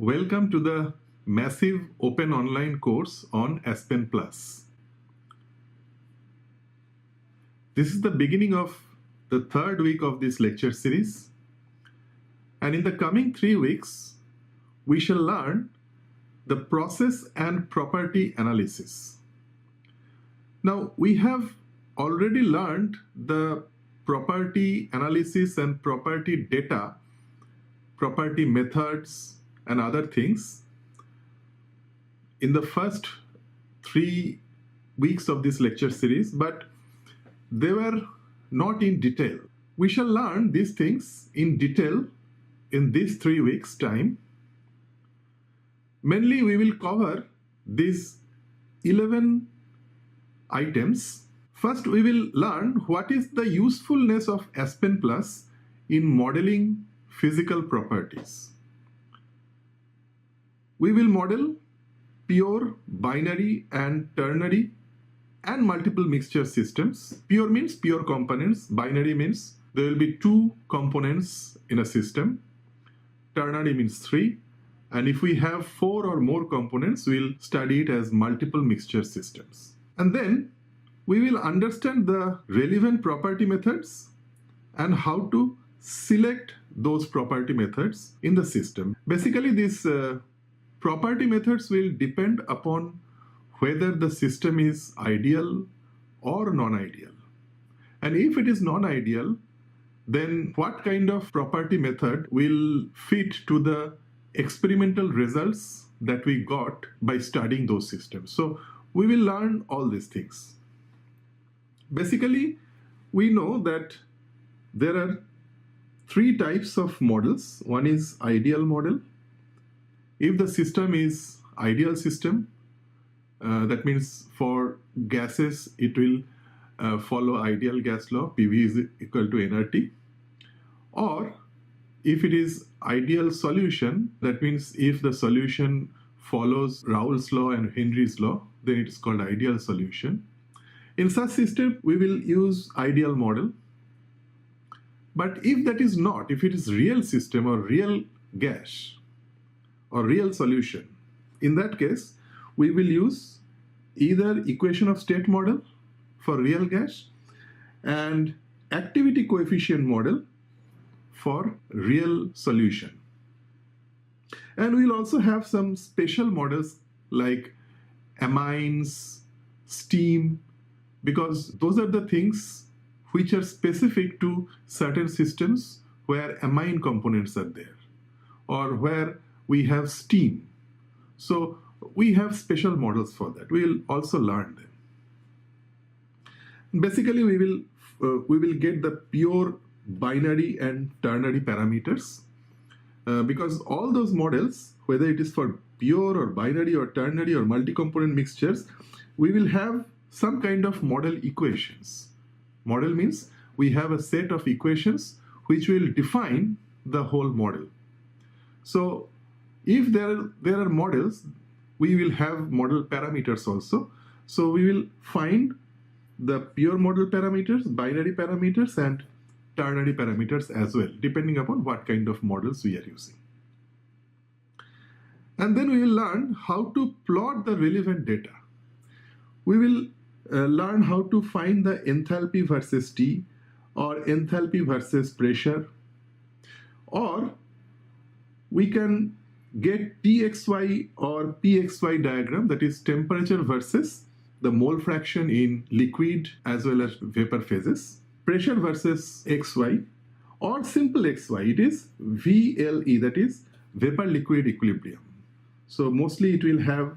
Welcome to the massive open online course on Aspen Plus. This is the beginning of the third week of this lecture series, and in the coming 3 weeks, we shall learn the process and property analysis. Now, we have already learned the property analysis and property data, property methods, and other things in the first 3 weeks of this lecture series, but they were not in detail. We shall learn these things in detail in these 3 weeks' time. Mainly, we will cover these 11 items. First, we will learn what is the usefulness of Aspen Plus in modeling physical properties. We will model pure binary and ternary and multiple mixture systems. Pure means pure components. Binary means there will be 2 components in a system. Ternary means 3. And if we have 4 or more components, we'll study it as multiple mixture systems. And then we will understand the relevant property methods and how to select those property methods in the system. Basically, these property methods will depend upon whether the system is ideal or non-ideal. And if it is non-ideal, then what kind of property method will fit to the experimental results that we got by studying those systems. So we will learn all these things. Basically, we know that there are 3 types of models. One is ideal model. If the system is ideal system, that means for gases, it will follow ideal gas law, PV is equal to nRT. Or if it is ideal solution, that means if the solution follows Raoult's law and Henry's law, then it is called ideal solution. In such system, we will use ideal model. But if that is not, if it is real system or real gas or real solution, in that case, we will use either equation of state model for real gas and activity coefficient model for real solution. And we'll also have some special models like amines, steam, because those are the things which are specific to certain systems where amine components are there or where we have steam. So we have special models for that. We will also learn them. Basically, we will get the pure binary and ternary parameters because all those models, whether it is for pure or binary or ternary or multi-component mixtures, we will have some kind of model equations. Model means we have a set of equations which will define the whole model. So if there are models, we will have model parameters also. So we will find the pure model parameters, binary parameters, and ternary parameters as well, depending upon what kind of models we are using. And then we will learn how to plot the relevant data. We will learn how to find the enthalpy versus T or enthalpy versus pressure, or we can get TXY or PXY diagram, that is temperature versus the mole fraction in liquid as well as vapor phases, pressure versus XY, or simple XY, it is VLE, that is vapor liquid equilibrium. So mostly it will have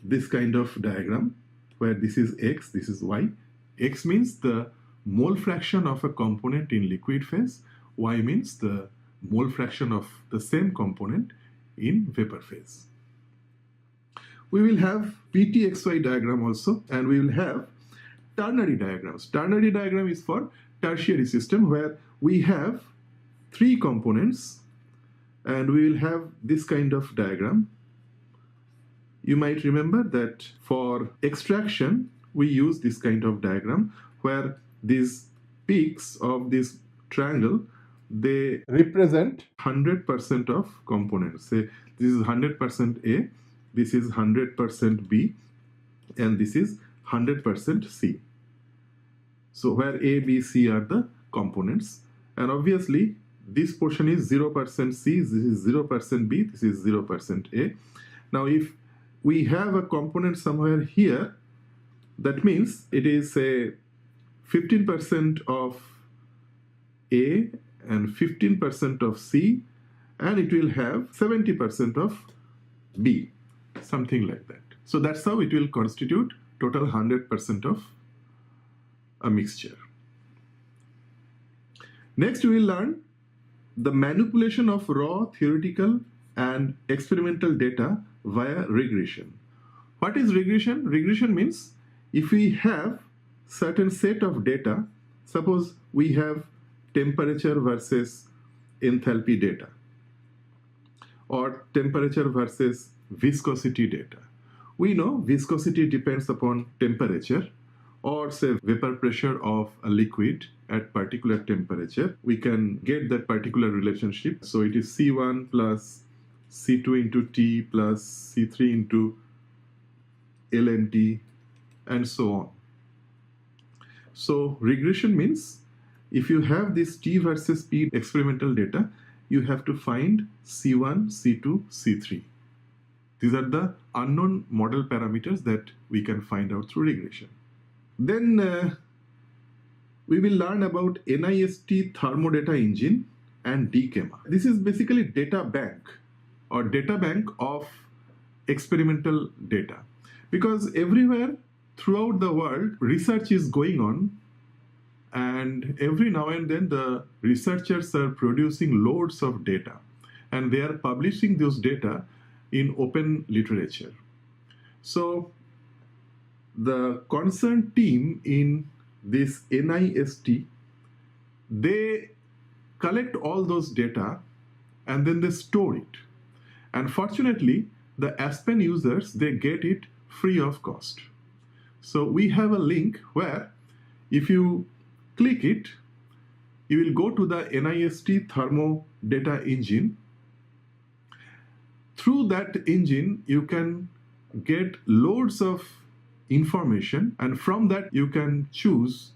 this kind of diagram where this is X, this is Y. X means the mole fraction of a component in liquid phase, Y means the mole fraction of the same component in vapor phase. We will have PTXY diagram also, and we will have ternary diagrams. Ternary diagram is for tertiary system where we have 3 components and we will have this kind of diagram. You might remember that for extraction, we use this kind of diagram where these peaks of this triangle they represent 100% of components. Say this is 100% A, this is 100% B, and this is 100% C. So where A, B, C are the components, and obviously this portion is 0% C, this is 0% B, this is 0% A. Now if we have a component somewhere here, that means it is say 15% of A and 15% of C, and it will have 70% of B, something like that. So that's how it will constitute total 100% of a mixture. Next we will learn the manipulation of raw theoretical and experimental data via regression. What is regression? Regression means if we have certain set of data, suppose we have temperature versus enthalpy data, or temperature versus viscosity data. We know viscosity depends upon temperature, or say vapor pressure of a liquid at particular temperature. We can get that particular relationship. So it is C1 plus C2 into T plus C3 into ln and so on. So regression means if you have this T versus P experimental data, you have to find C1, C2, C3. These are the unknown model parameters that we can find out through regression. Then we will learn about NIST thermodata engine and DCHEMA. This is basically data bank or data bank of experimental data, because everywhere throughout the world research is going on, and every now and then the researchers are producing loads of data and they are publishing those data in open literature. So the concerned team in this NIST, they collect all those data and then they store it. And fortunately, the Aspen users, they get it free of cost. So we have a link where if you click it, you will go to the NIST thermodata engine. Through that engine, you can get loads of information, and from that you can choose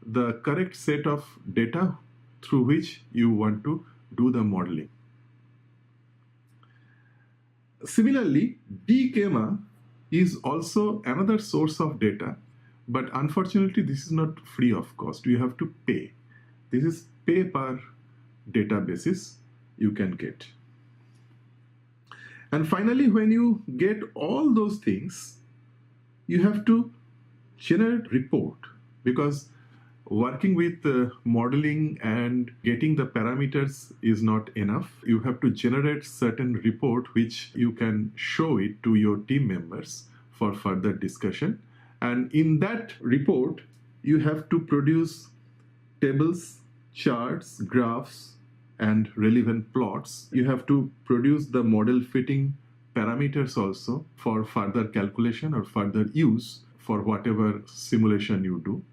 the correct set of data through which you want to do the modeling. Similarly, DCHEMA is also another source of data, but unfortunately this is not free of cost. You have to pay. This is pay per data basis you can get. And finally, when you get all those things, you have to generate report, because working with modeling and getting the parameters is not enough. You have to generate certain report which you can show it to your team members for further discussion. And in that report, you have to produce tables, charts, graphs, and relevant plots. You have to produce the model fitting parameters also for further calculation or further use for whatever simulation you do.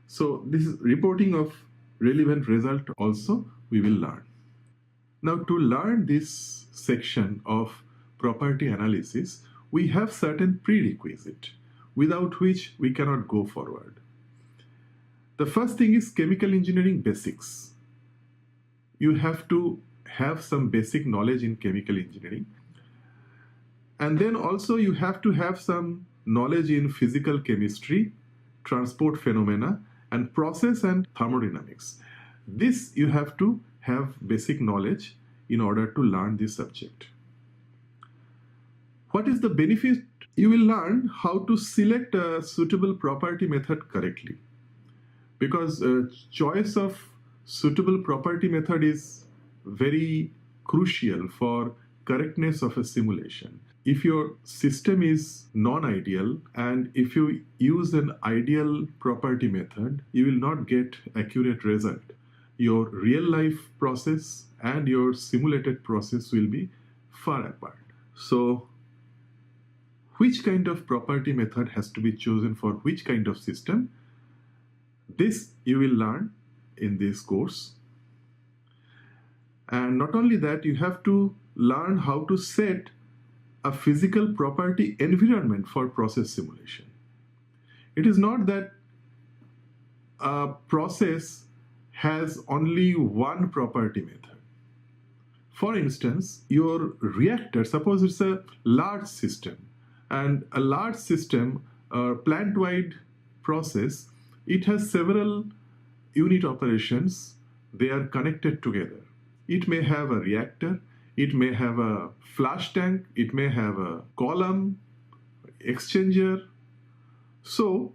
So this is reporting of relevant result also we will learn. Now to learn this section of property analysis, we have certain prerequisite without which we cannot go forward. The first thing is chemical engineering basics. You have to have some basic knowledge in chemical engineering. And then also you have to have some knowledge in physical chemistry, transport phenomena, and process and thermodynamics. This you have to have basic knowledge in order to learn this subject. What is the benefit? You will learn how to select a suitable property method correctly, because choice of suitable property method is very crucial for correctness of a simulation. If your system is non-ideal and if you use an ideal property method, you will not get accurate result. Your real life process and your simulated process will be far apart. So which kind of property method has to be chosen for which kind of system? This you will learn in this course. And not only that, you have to learn how to set a physical property environment for process simulation. It is not that a process has only one property method. For instance, your reactor, suppose it's a large system, and a large system, plant-wide process, it has several unit operations. They are connected together. It may have a reactor, it may have a flash tank, it may have a column, exchanger. So,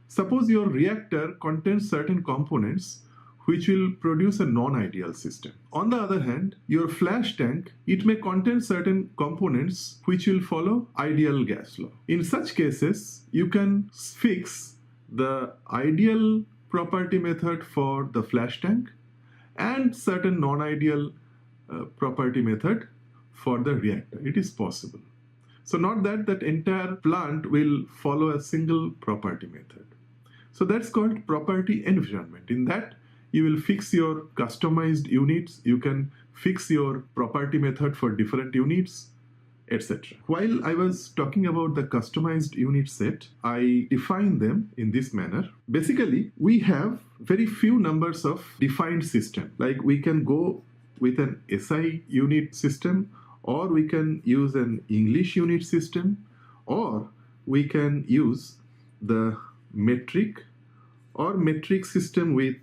suppose your reactor contains certain components which will produce a non-ideal system. On the other hand, your flash tank, it may contain certain components which will follow ideal gas law. In such cases, you can fix the ideal property method for the flash tank and certain non-ideal property method for the reactor. It is possible. So not that entire plant will follow a single property method. So that's called property environment. In that, you will fix your customized units, you can fix your property method for different units, etc. While I was talking about the customized unit set, I define them in this manner. Basically, we have very few numbers of defined system. Like we can go with an SI unit system, or we can use an English unit system, or we can use the metric or metric system with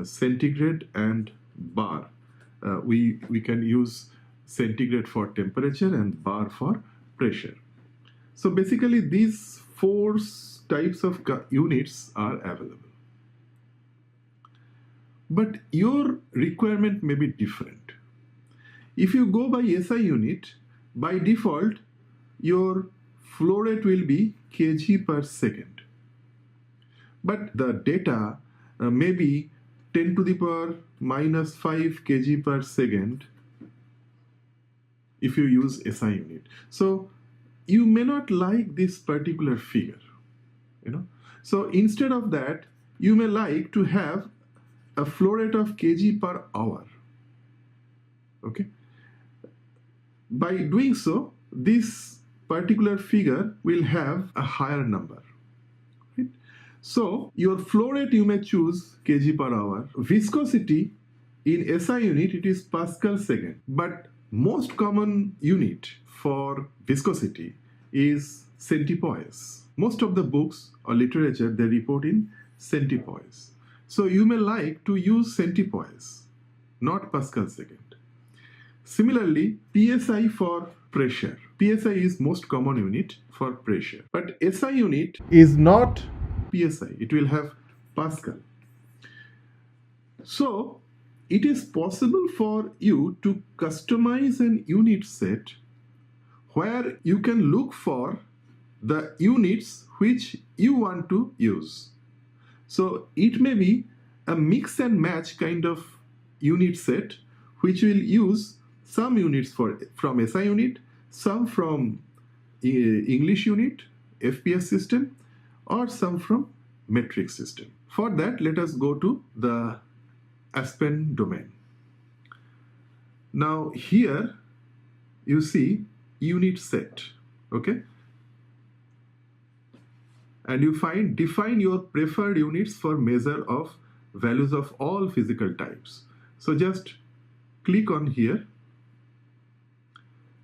centigrade and bar. We can use centigrade for temperature and bar for pressure. So basically these four types of units are available. But your requirement may be different. If you go by SI unit, by default, your flow rate will be kg per second. But the data may be 10 to the power minus 5 kg per second if you use SI unit. So you may not like this particular figure, So instead of that, you may like to have a flow rate of kg per hour. Okay. By doing so, this particular figure will have a higher number. Right? So your flow rate you may choose kg per hour. Viscosity in SI unit it is Pascal second, but most common unit for viscosity is centipoise. Most of the books or literature they report in centipoise. So you may like to use centipoise, not Pascal second. Similarly, PSI for pressure. PSI is most common unit for pressure. But SI unit is not PSI. It will have Pascal. So, it is possible for you to customize an unit set where you can look for the units which you want to use. So, it may be a mix and match kind of unit set which will use some units from SI unit, some from English unit, FPS system, or some from metric system. For that, let us go to the Aspen domain. Now here you see unit set, okay? And you define your preferred units for measure of values of all physical types. So just click on here.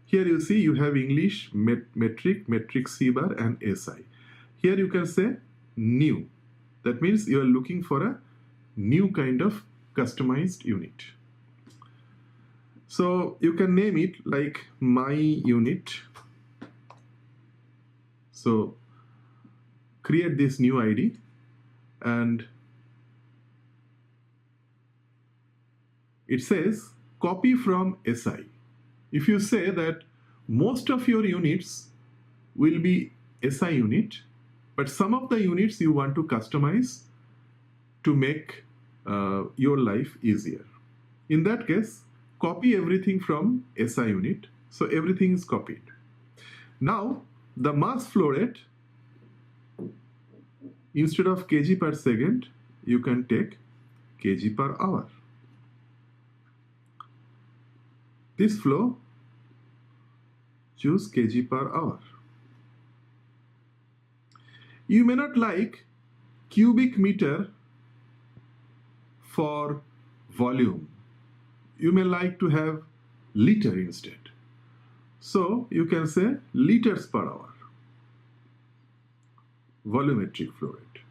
Here you see you have English, metric C bar and SI. Here you can say new. That means you are looking for a new kind of customized unit. So you can name it like my unit. So create this new ID and it says copy from SI. If you say that most of your units will be SI unit, but some of the units you want to customize to make your life easier. In that case, copy everything from SI unit. So everything is copied. Now, the mass flow rate, instead of kg per second, you can take kg per hour. This flow, choose kg per hour. You may not like cubic meter for volume. You may like to have liter instead. So you can say liters per hour, volumetric flow rate.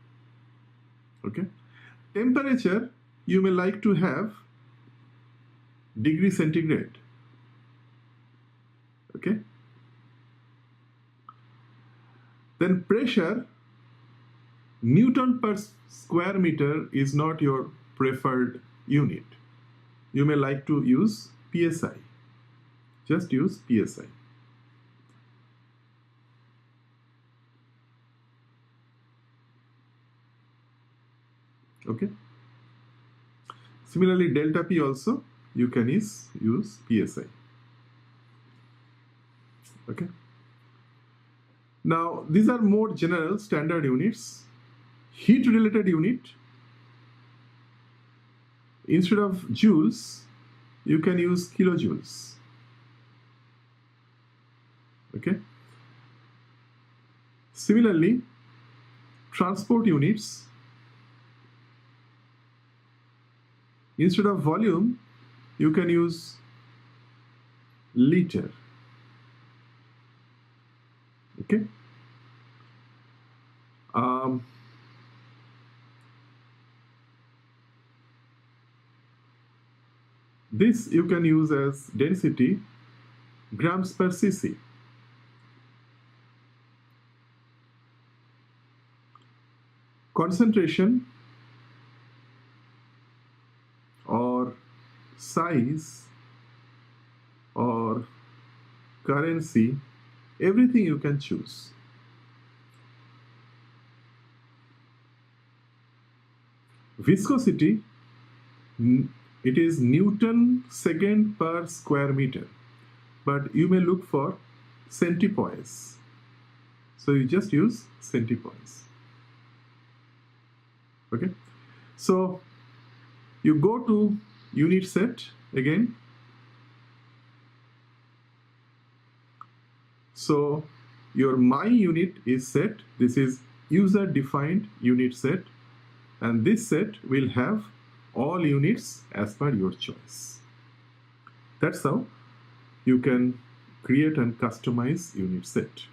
Okay. Temperature, you may like to have degree centigrade. Okay. Then pressure, Newton per square meter is not your preferred unit. You may like to use PSI. Just use PSI. Okay. Similarly, delta P also you can use PSI. Okay. Now these are more general standard units. Heat related unit, instead of joules, you can use kilojoules. Okay. Similarly, transport units, instead of volume, you can use liter. Okay. This you can use as density, grams per cc. Concentration or size or currency, everything you can choose. Viscosity, it is Newton second per square meter, but you may look for centipoise. So you just use centipoise. Okay. So you go to unit set again. So your my unit is set. This is user defined unit set, and this set will have all units as per your choice. That's how you can create and customize unit set.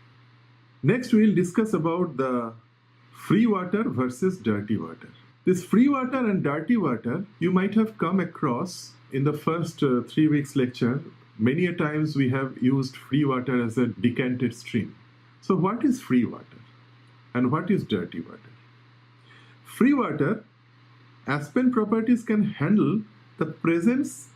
Next, we will discuss about the free water versus dirty water. This free water and dirty water you might have come across in the first 3 weeks lecture. Many a times we have used free water as a decanted stream. So what is free water and what is dirty water? Free water, Aspen properties can handle the presence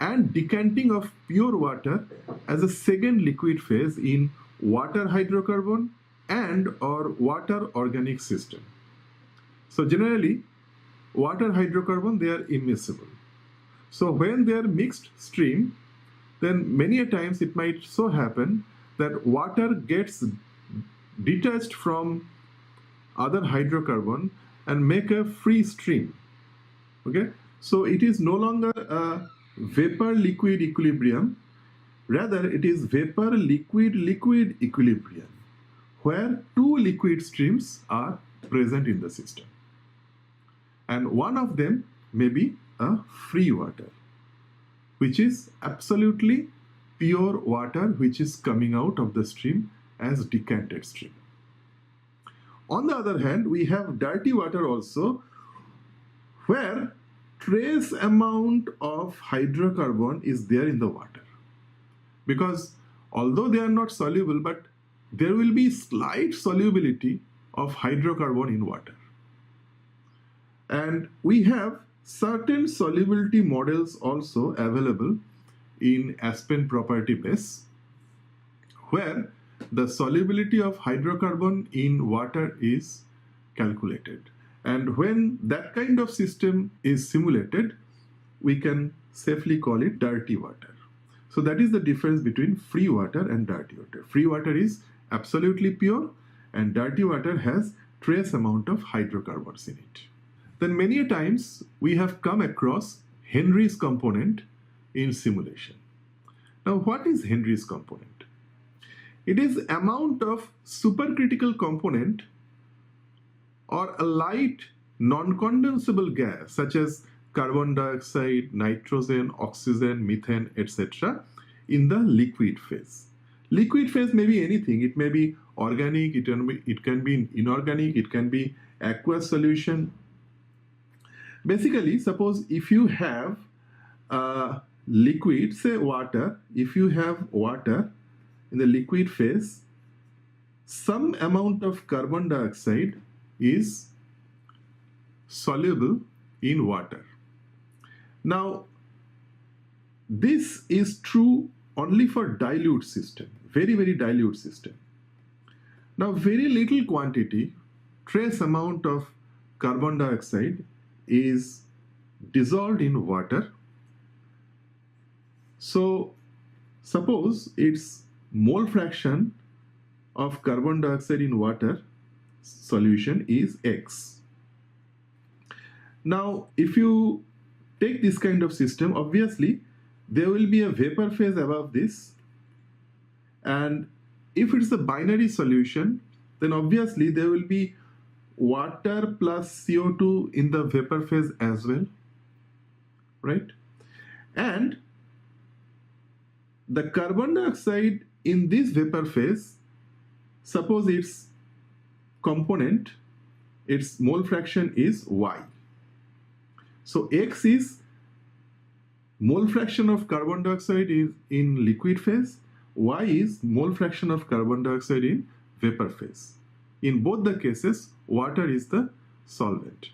and decanting of pure water as a second liquid phase in water hydrocarbon and or water organic system. So generally, water hydrocarbon, they are immiscible. So when they are mixed stream, then many a times it might so happen that water gets detached from other hydrocarbon and make a free stream. Okay, so it is no longer a vapor liquid equilibrium, rather it is vapor liquid liquid equilibrium, where two liquid streams are present in the system, and one of them may be a free water, which is absolutely pure water which is coming out of the stream as decanted stream. On the other hand, we have dirty water also, where trace amount of hydrocarbon is there in the water, because although they are not soluble, but there will be slight solubility of hydrocarbon in water. And we have certain solubility models also available in Aspen property base, where the solubility of hydrocarbon in water is calculated. And when that kind of system is simulated, we can safely call it dirty water. So that is the difference between free water and dirty water. Free water is absolutely pure, and dirty water has trace amount of hydrocarbons in it. Then many a times we have come across Henry's component in simulation. Now, what is Henry's component? It is amount of supercritical component or a light non-condensable gas such as carbon dioxide, nitrogen, oxygen, methane, etc. in the liquid phase. Liquid phase may be anything. It may be organic, it can be inorganic, it can be aqueous solution. Basically, suppose if you have liquid, say water, if you have water in the liquid phase, some amount of carbon dioxide is soluble in water. Now, this is true only for dilute system, very, very dilute system. Now, very little quantity, trace amount of carbon dioxide is dissolved in water. So, suppose its mole fraction of carbon dioxide in water solution is X. Now, if you take this kind of system, obviously there will be a vapor phase above this, and if it's a binary solution, then obviously there will be water plus CO2 in the vapor phase as well, right? And the carbon dioxide in this vapor phase, suppose its component, its mole fraction is Y. So X is mole fraction of carbon dioxide in liquid phase, Y is mole fraction of carbon dioxide in vapor phase. In both the cases, water is the solvent.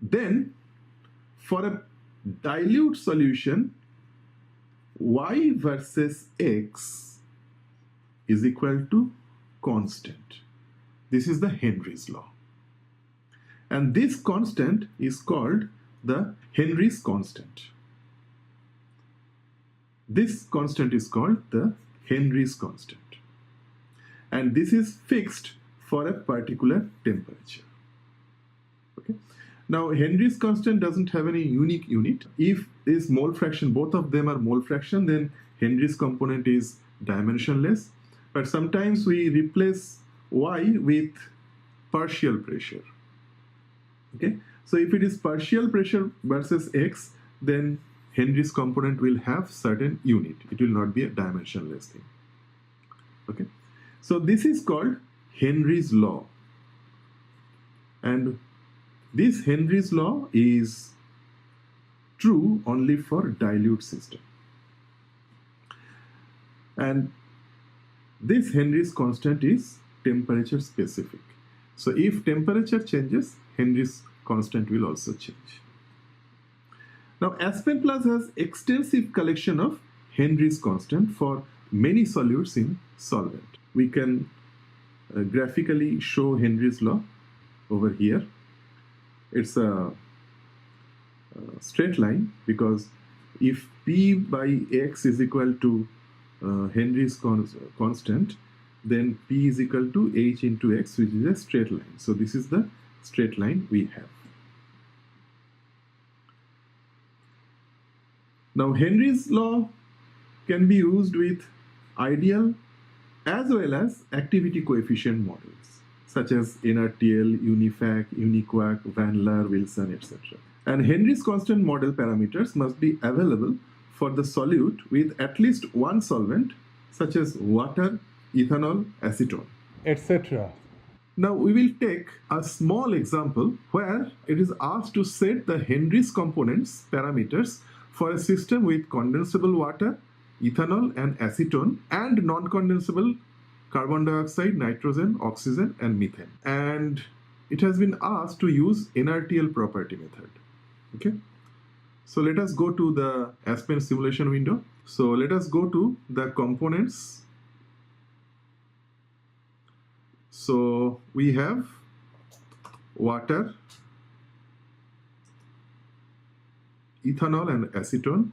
Then, for a dilute solution, Y versus X is equal to constant. This is the Henry's law. And this constant is called the Henry's constant. This constant is called the Henry's constant. And this is fixed for a particular temperature. Okay. Now, Henry's constant doesn't have any unique unit. If this mole fraction, both of them are mole fraction, then Henry's component is dimensionless. But sometimes we replace Y with partial pressure. Okay. So if it is partial pressure versus X, then Henry's component will have certain unit. It will not be a dimensionless thing. Okay. So this is called Henry's law. And this Henry's law is true only for dilute system. And this Henry's constant is temperature specific. So if temperature changes, Henry's constant will also change. Now, Aspen Plus has extensive collection of Henry's constant for many solutes in solvent. We can graphically show Henry's law over here. It's a straight line, because if P by X is equal to Henry's constant, then P is equal to H into X, which is a straight line. So this is the straight line we have. Now, Henry's law can be used with ideal as well as activity coefficient models, such as NRTL, Unifac, Uniquark, Van Laer, Wilson, etc. And Henry's constant model parameters must be available for the solute with at least one solvent, such as water, ethanol, acetone, etc. Now we will take a small example where it is asked to set the Henry's components parameters for a system with condensable water, ethanol and acetone, and non-condensable carbon dioxide, nitrogen, oxygen and methane. And it has been asked to use NRTL property method. Okay. So let us go to the Aspen simulation window. So let us go to the components. So we have water, ethanol and acetone,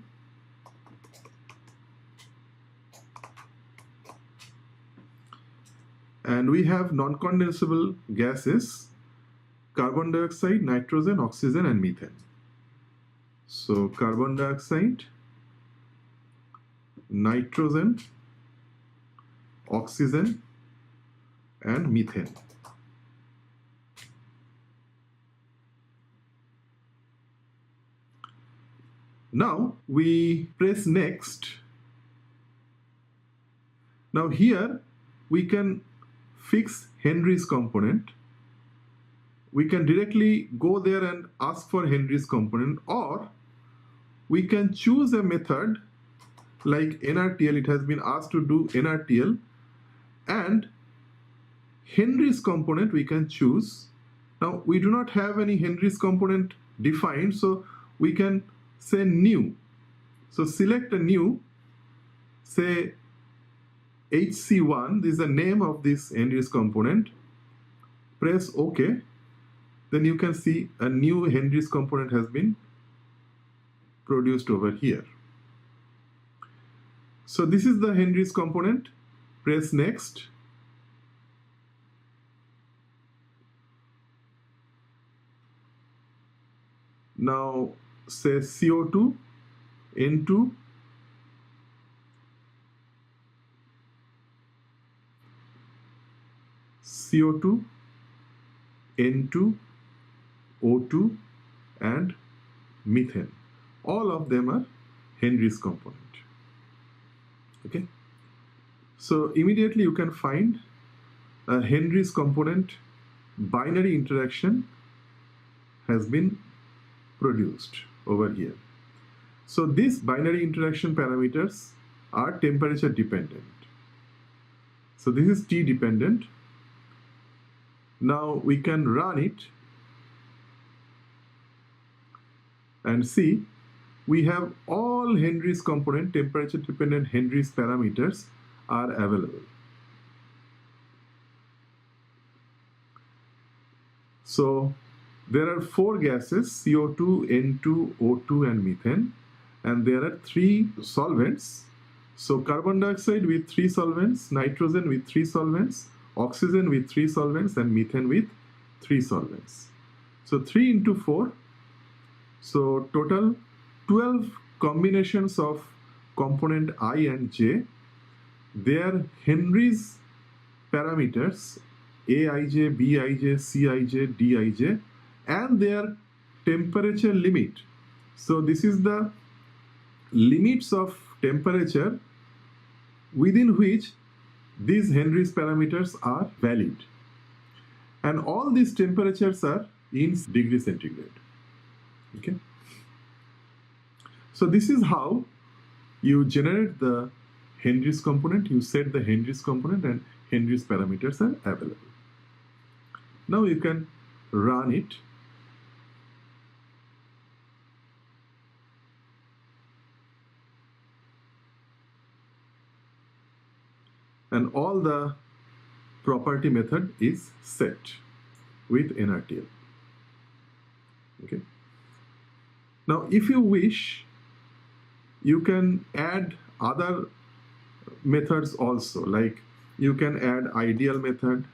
and we have non-condensable gases, carbon dioxide, nitrogen, oxygen and methane. So carbon dioxide, nitrogen, oxygen, and methane. Now we press next. Now here we can fix Henry's component. We can directly go there and ask for Henry's component, or we can choose a method like NRTL. It has been asked to do NRTL, and Henry's component we can choose. Now we do not have any Henry's component defined, so we can say new. So select a new, say HC1, this is the name of this Henry's component. Press OK. Then you can see a new Henry's component has been produced over here. So this is the Henry's component. Press next. Now say CO2, N2, CO2, N2, O2, and methane. All of them are Henry's component. Okay. So immediately you can find a Henry's component binary interaction has been produced over here. So these binary interaction parameters are temperature dependent. So this is T dependent. Now we can run it and see we have all Henry's component, temperature dependent Henry's parameters are available. So there are 4 gases, CO2, N2, O2, and methane, and there are 3 solvents. So carbon dioxide with 3 solvents, nitrogen with 3 solvents, oxygen with 3 solvents, and methane with 3 solvents. So 3 into 4, so total 12 combinations of component I and J. Their Henry's parameters Aij, Bij, Cij, Dij, and their temperature limit. So this is the limits of temperature within which these Henry's parameters are valid. And all these temperatures are in degrees centigrade. Okay. So this is how you generate the Henry's component, you set the Henry's component, and Henry's parameters are available. Now you can run it. And all the property method is set with NRTL. Okay. Now if you wish, you can add other methods also, like you can add ideal method,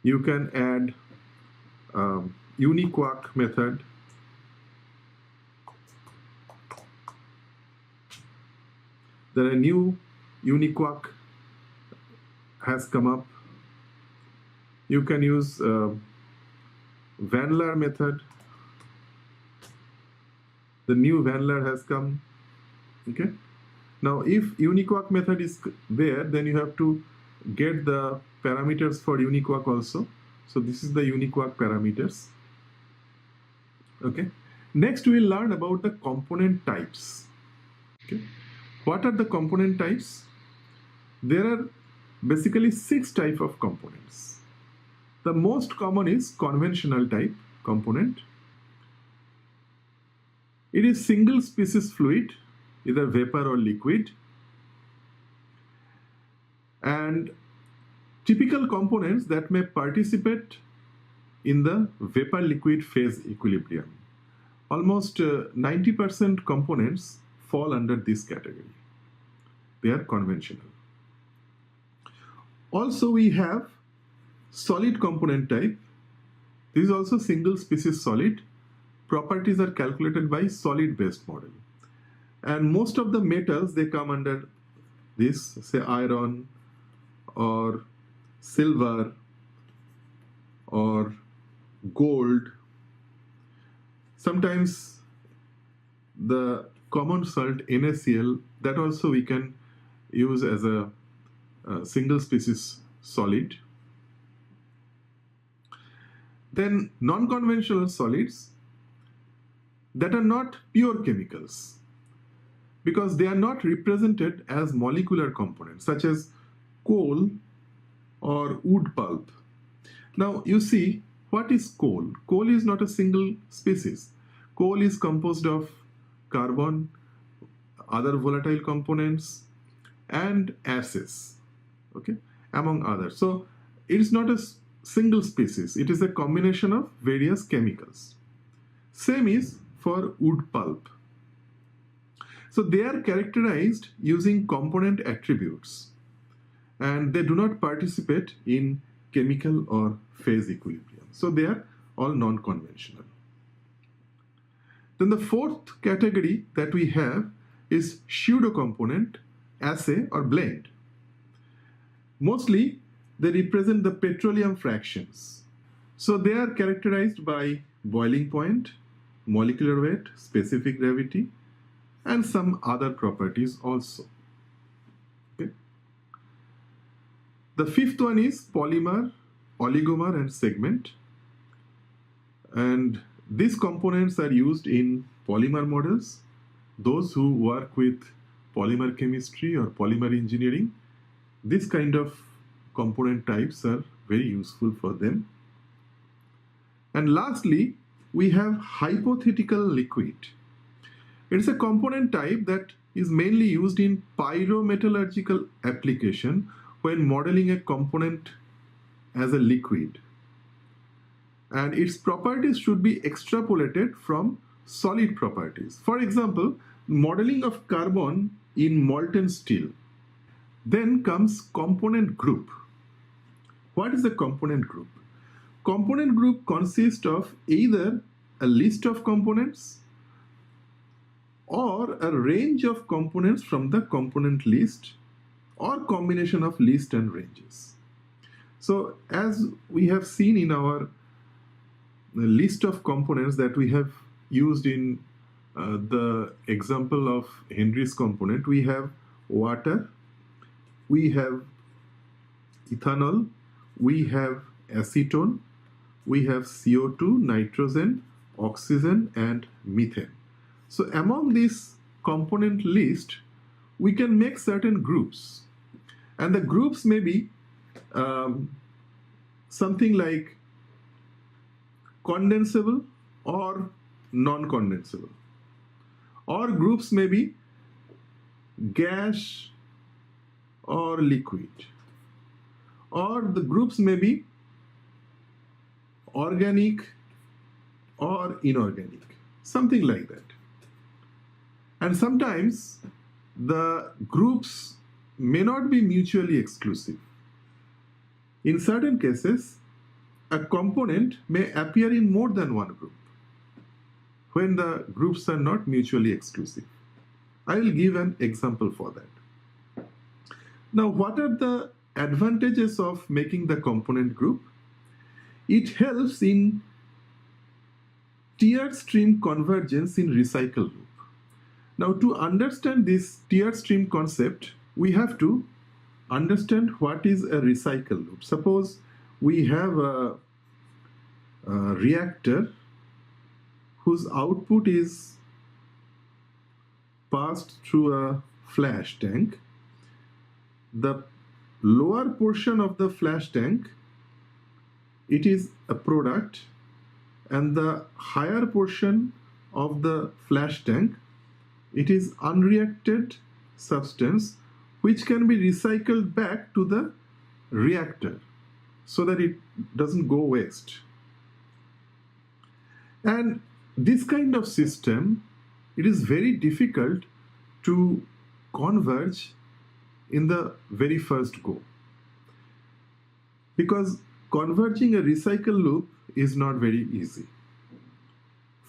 you can add uniquark method, there are new uniquark has come up. You can use Van Laer method. The new Van Laer has come. Okay. Now, if uniquark method is there, then you have to get the parameters for uniquark also. So this is the uniquark parameters. Okay. Next, we will learn about the component types. Okay. What are the component types? There are basically 6 types of components. The most common is conventional type component. It is single species fluid, either vapor or liquid. And typical components that may participate in the vapor liquid phase equilibrium. Almost 90% components fall under this category. They are conventional. Also, we have solid component type. This is also single species solid. properties are calculated by solid-based model. And most of the metals, they come under this, say iron or silver or gold. Sometimes the common salt NaCl, that also we can use as a single species solid. Then non-conventional solids that are not pure chemicals, because they are not represented as molecular components, such as coal or wood pulp. Now you see, what is coal? Coal is not a single species. Coal is composed of carbon, other volatile components, and ashes, okay, among others. So it is not a single species. It is a combination of various chemicals. Same is for wood pulp. So they are characterized using component attributes, and they do not participate in chemical or phase equilibrium. So they are all non-conventional. Then the fourth category that we have is pseudo-component, assay or blend. Mostly they represent the petroleum fractions. So they are characterized by boiling point, molecular weight, specific gravity, and some other properties also. Okay. The fifth one is polymer, oligomer, and segment. And these components are used in polymer models. Those who work with polymer chemistry or polymer engineering, this kind of component types are very useful for them. And lastly, we have hypothetical liquid. It's a component type that is mainly used in pyrometallurgical application when modeling a component as a liquid. And its properties should be extrapolated from solid properties. For example, modeling of carbon in molten steel. Then comes component group. What is a component group? Component group consists of either a list of components or a range of components from the component list, or combination of list and ranges. So as we have seen in our list of components that we have used in the example of Henry's component, we have water, we have ethanol, we have acetone, we have CO2, nitrogen, oxygen, and methane. So among this component list, we can make certain groups. And the groups may be something like condensable or non-condensable. Or groups may be gas or liquid. Or the groups may be organic or inorganic, something like that. And sometimes the groups may not be mutually exclusive. In certain cases, a component may appear in more than one group when the groups are not mutually exclusive. I will give an example for that. Now, what are the advantages of making the component group? It helps in tiered stream convergence in recycle loop. Now, to understand this tiered stream concept, we have to understand what is a recycle loop. Suppose we have a reactor whose output is passed through a flash tank. The lower portion of the flash tank, it is a product, and the higher portion of the flash tank, it is unreacted substance which can be recycled back to the reactor so that it doesn't go waste. And this kind of system, it is very difficult to converge in the very first go, because converging a recycle loop is not very easy.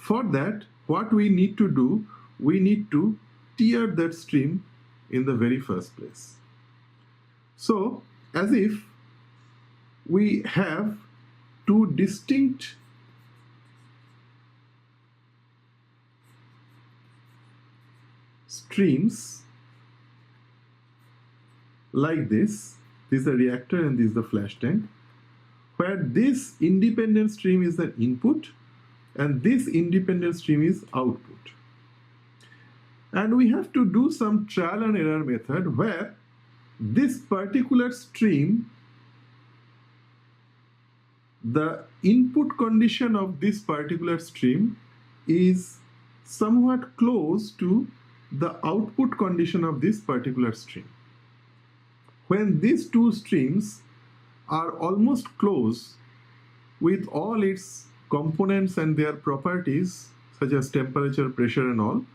For that, what we need to do, we need to tier that stream in the very first place. So, as if we have two distinct streams like this is the reactor and this is the flash tank, where this independent stream is the input and this independent stream is output. And we have to do some trial and error method where this particular stream, the input condition of this particular stream is somewhat close to the output condition of this particular stream. When these two streams are almost close with all its components and their properties such as temperature, pressure and all,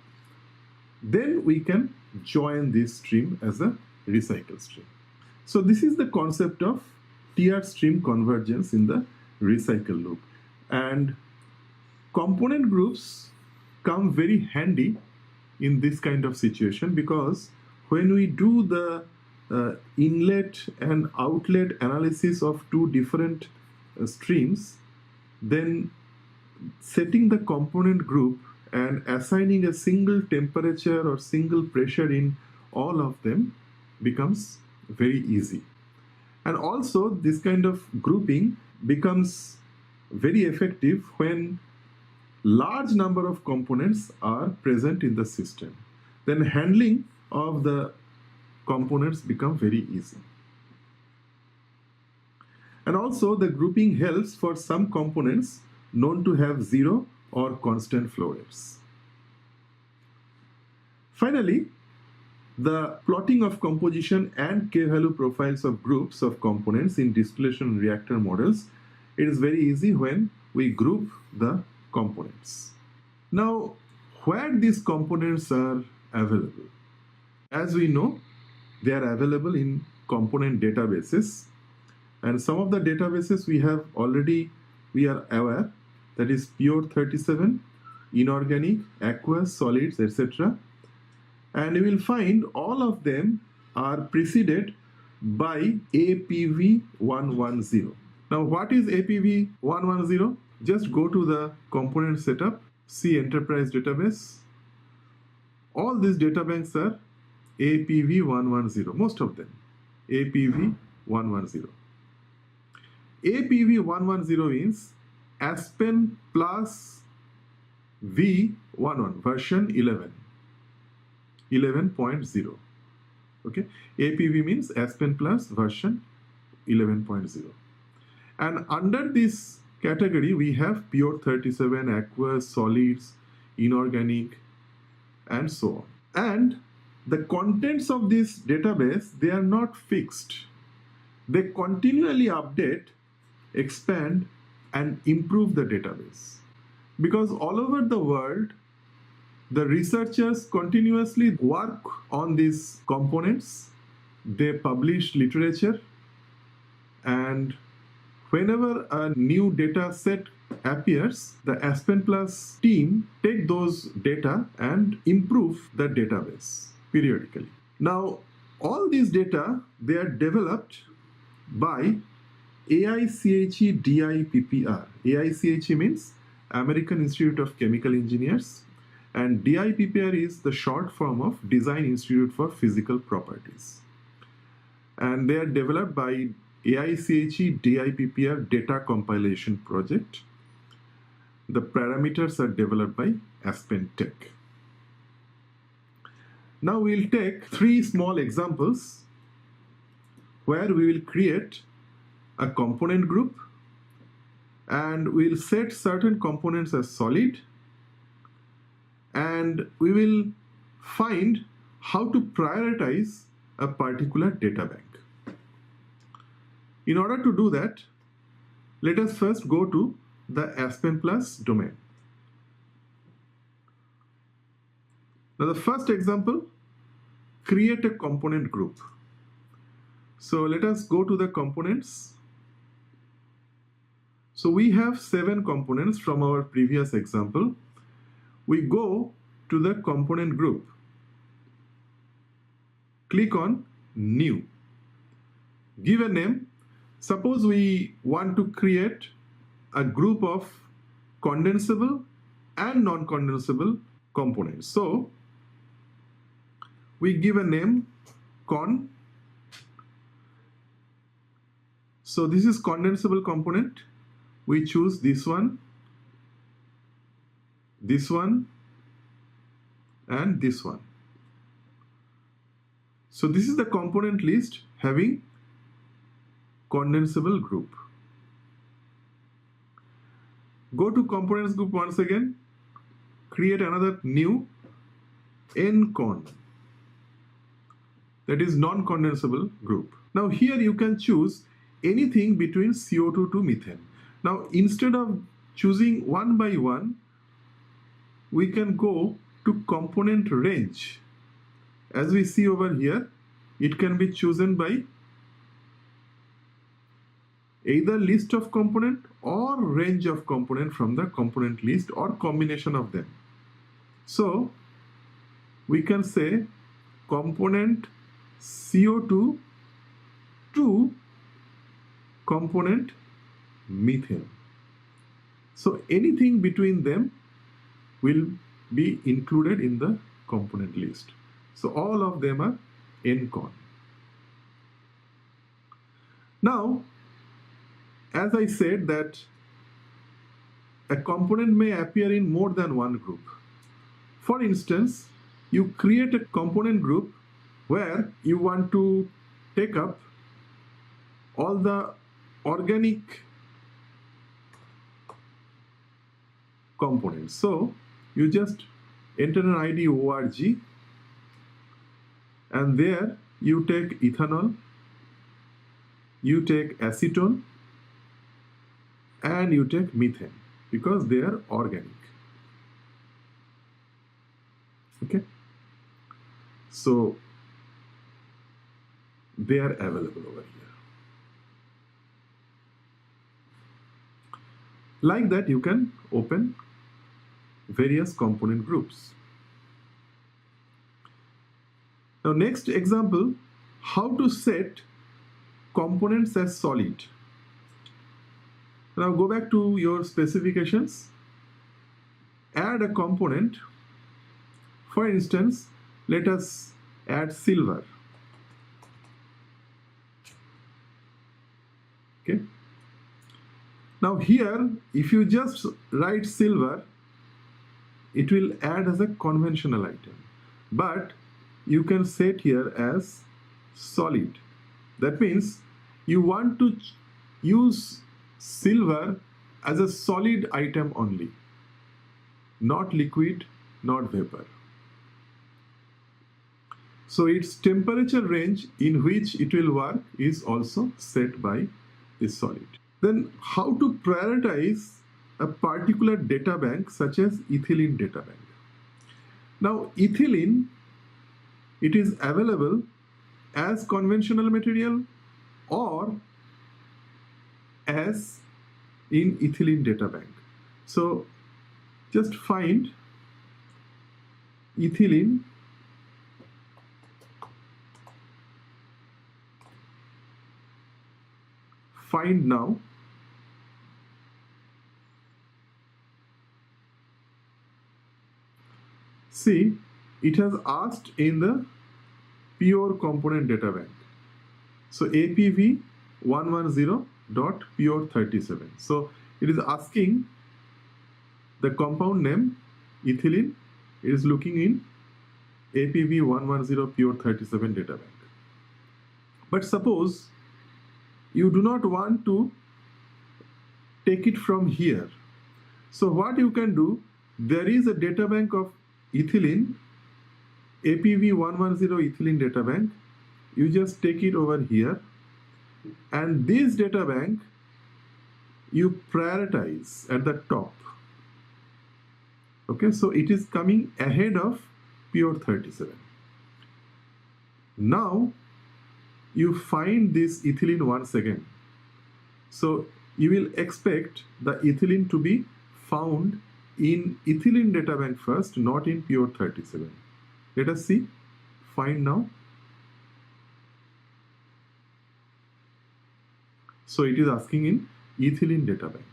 then we can join this stream as a recycle stream. So this is the concept of tier stream convergence in the recycle loop. And component groups come very handy in this kind of situation, because when we do the inlet and outlet analysis of two different streams, then setting the component group and assigning a single temperature or single pressure in all of them becomes very easy. And also this kind of grouping becomes very effective when large number of components are present in the system. Then handling of the components become very easy. And also the grouping helps for some components known to have zero or constant flow rates. Finally, the plotting of composition and k-value profiles of groups of components in distillation reactor models, it is very easy when we group the components. Now, where these components are available? As we know, they are available in component databases, and some of the databases we are aware, that is pure 37, inorganic, aqueous, solids, etc. And you will find all of them are preceded by APV 110. Now what is APV 110? Just go to the component setup, see enterprise database. All these databanks are APV 110, most of them APV 110. APV 110 means Aspen Plus V11 version 11.0. Okay, APV means Aspen Plus version 11.0. And under this category we have pure 37, aqueous, solids, inorganic, and so on. And the contents of this database, they are not fixed. They continually update, expand, and improve the database. Because all over the world, the researchers continuously work on these components. They publish literature, and whenever a new data set appears, the Aspen Plus team take those data and improve the database periodically. Now, all these data, they are developed by AICHE DIPPR. AICHE means American Institute of Chemical Engineers, and DIPPR is the short form of Design Institute for Physical Properties. And they are developed by AICHE DIPPR Data Compilation Project. The parameters are developed by Aspen Tech. Now we'll take three small examples where we will create a component group and we'll set certain components as solid, and we will find how to prioritize a particular data bank. In order to do that, let us first go to the Aspen Plus domain. Now the first example, create a component group. So let us go to the components. So we have 7 components from our previous example. we go to the component group. Click on New. Give a name. Suppose we want to create a group of condensable and non-condensable components. So we give a name con. So this is condensable component. We choose this one, and this one. So this is the component list having condensable group. Go to components group once again, create another new ncon, that is non-condensable group. Now here you can choose anything between CO2 to methane. Now instead of choosing one by one, we can go to component range. As we see over here, it can be chosen by either list of component or range of component from the component list or combination of them. So we can say component CO2 to component methane. So anything between them will be included in the component list. So all of them are ncon. Now, as I said that a component may appear in more than one group. For instance, you create a component group where you want to take up all the organic components. So you just enter an ID org, and there you take ethanol, you take acetone, and you take methane because they are organic. Okay, so they are available over here. Like that, you can open various component groups. Now next example, how to set components as solid. Now go back to your specifications, add a component. For instance, let us add silver. Okay. Now here, if you just write silver, it will add as a conventional item. But you can set here as solid. That means you want to use silver as a solid item only, not liquid, not vapor. So its temperature range in which it will work is also set by this solid. Then how to prioritize a particular data bank such as ethylene data bank. Now ethylene, it is available as conventional material or as in ethylene data bank. So just find ethylene, find now, see it has asked in the pure component data bank. So APV 110.pure37. So it is asking the compound name ethylene. It is looking in APV 110.pure37 data bank. But suppose you do not want to take it from here. So what you can do, there is a data bank of ethylene, APV 110 ethylene data bank. You just take it over here, and this data bank you prioritize at the top. Okay, so it is coming ahead of pure 37. Now you find this ethylene once again. So you will expect the ethylene to be found in ethylene data bank first, not in pure 37. Let us see. Find now. So it is asking in ethylene data bank.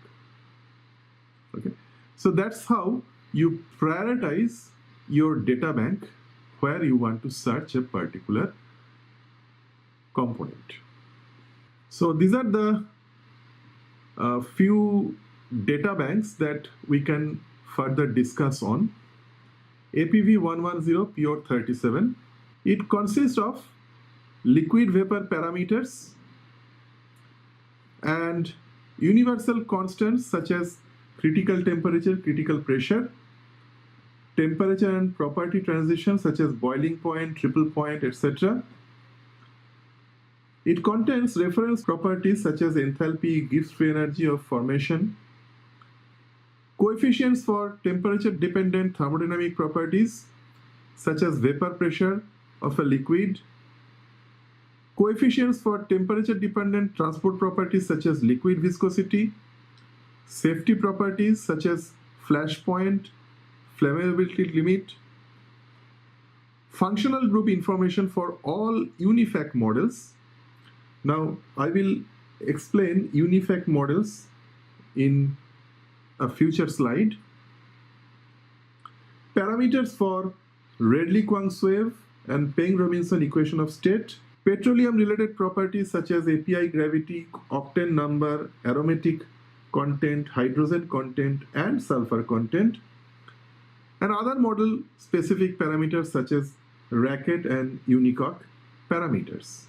Okay. So that's how you prioritize your data bank where you want to search a particular component. So these are the few data banks that we can further discuss on. APV 110 pure 37. It consists of liquid vapor parameters and universal constants such as critical temperature, critical pressure, temperature and property transition such as boiling point, triple point, etc. It contains reference properties such as enthalpy, Gibbs free energy of formation, coefficients for temperature-dependent thermodynamic properties such as vapor pressure of a liquid, coefficients for temperature-dependent transport properties such as liquid viscosity, safety properties such as flash point, flammability limit, functional group information for all unifact models. Now, I will explain unifact models in a future slide. Parameters for Redlich-Kwong wave and Peng-Robinson equation of state, petroleum-related properties such as API gravity, octane number, aromatic content, hydrogen content, and sulfur content, and other model-specific parameters such as Racket and Unicock parameters.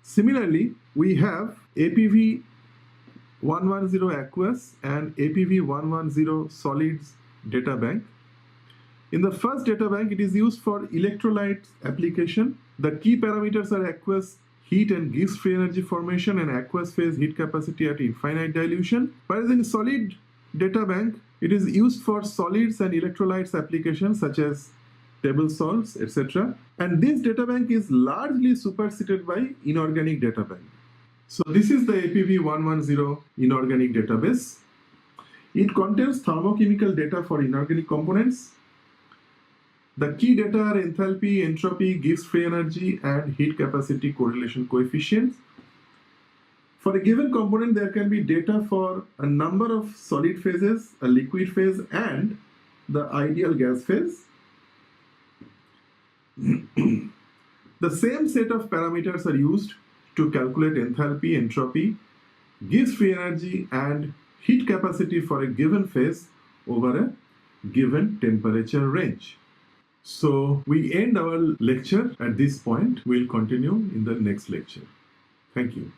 Similarly, we have APV 110 aqueous and APV 110 solids data bank. In the first data bank, it is used for electrolyte application. The key parameters are aqueous heat and Gibbs free energy formation and aqueous phase heat capacity at infinite dilution. Whereas in solid data bank, it is used for solids and electrolytes applications such as table salts, etc. And this data bank is largely superseded by inorganic data bank. So this is the APV 110 inorganic database. It contains thermochemical data for inorganic components. The key data are enthalpy, entropy, Gibbs free energy, and heat capacity correlation coefficients. For a given component, there can be data for a number of solid phases, a liquid phase, and the ideal gas phase. The same set of parameters are used to calculate enthalpy, entropy, Gibbs free energy, and heat capacity for a given phase over a given temperature range. So we end our lecture at this point. We'll continue in the next lecture. Thank you.